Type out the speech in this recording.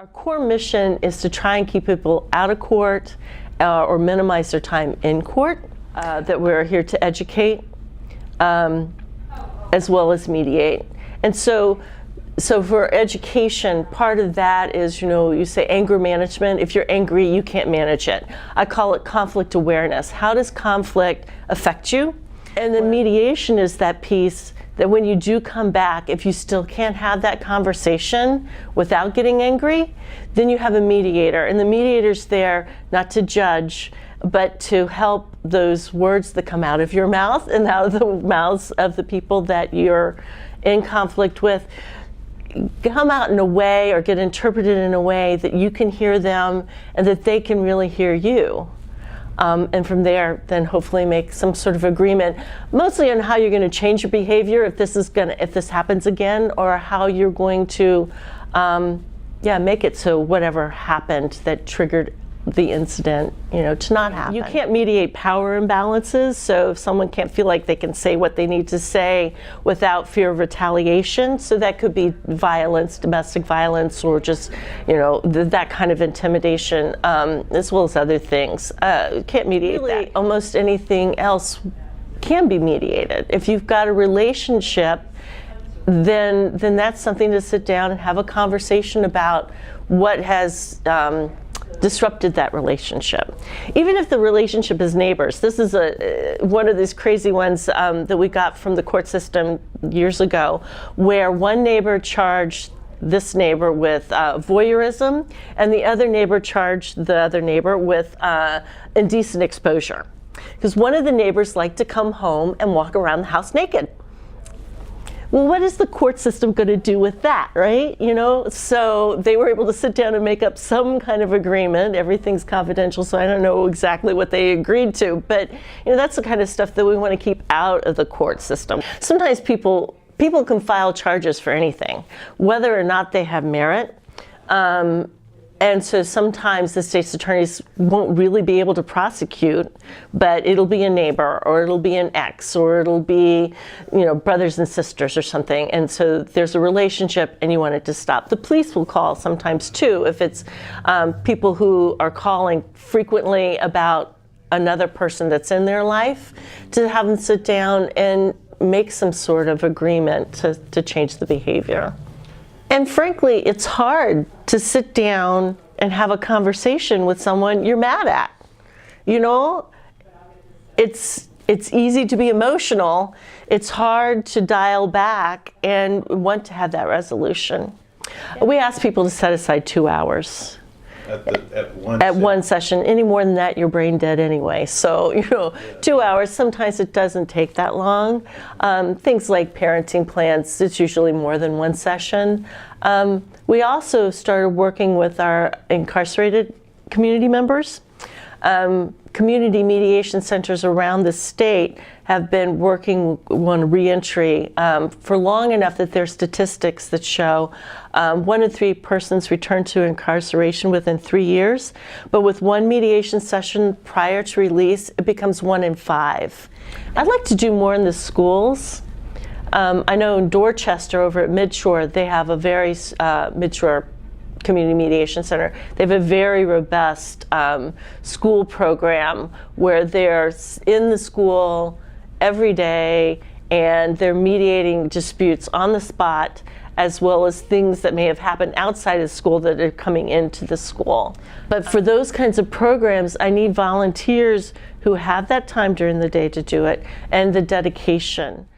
Our core mission is to try and keep people out of court or minimize their time in court, that we're here to educate as well as mediate. And so for education, part of that is, you say anger management. If you're angry, you can't manage it. I call it conflict awareness. How does conflict affect you? And then mediation is that piece that when you do come back, if you still can't have that conversation without getting angry, then you have a mediator. And the mediator's there not to judge, but to help those words that come out of your mouth and out of the mouths of the people that you're in conflict with come out in a way or get interpreted in a way that you can hear them and that they can really hear you. And from there, then hopefully make some sort of agreement, mostly on how you're going to change your behavior if this happens again, or how you're going to, make it so whatever happened that triggered the incident, to not happen. You can't mediate power imbalances, so if someone can't feel like they can say what they need to say without fear of retaliation, so that could be violence, domestic violence, or just, that kind of intimidation, as well as other things. Can't mediate really, that. Almost anything else can be mediated. If you've got a relationship, then that's something to sit down and have a conversation about what has disrupted that relationship. Even if the relationship is neighbors. This is one of these crazy ones that we got from the court system years ago, where one neighbor charged this neighbor with voyeurism, and the other neighbor charged the other neighbor with indecent exposure. Because one of the neighbors liked to come home and walk around the house naked. Well, what is the court system going to do with that, right? So they were able to sit down and make up some kind of agreement. Everything's confidential, so I don't know exactly what they agreed to. But that's the kind of stuff that we want to keep out of the court system. Sometimes people can file charges for anything, whether or not they have merit. And so sometimes the state's attorneys won't really be able to prosecute, but it'll be a neighbor, or it'll be an ex, or it'll be, brothers and sisters or something. And so there's a relationship and you want it to stop. The police will call sometimes too, if it's people who are calling frequently about another person that's in their life, to have them sit down and make some sort of agreement to change the behavior. And frankly, it's hard to sit down and have a conversation with someone you're mad at. It's easy to be emotional. It's hard to dial back and want to have that resolution. We ask people to set aside 2 hours. At one session. Any more than that, you're brain dead anyway. So, 2 hours, sometimes it doesn't take that long. Things like parenting plans, it's usually more than one session. We also started working with our incarcerated community members. Community mediation centers around the state have been working on reentry for long enough that there are statistics that show 1 in 3 persons return to incarceration within 3 years. But with one mediation session prior to release, it becomes 1 in 5. I'd like to do more in the schools. I know in Dorchester over at Midshore, they have a very, Midshore Community Mediation Center, they have a very robust school program where they're in the school every day and they're mediating disputes on the spot, as well as things that may have happened outside of school that are coming into the school. But for those kinds of programs, I need volunteers who have that time during the day to do it and the dedication.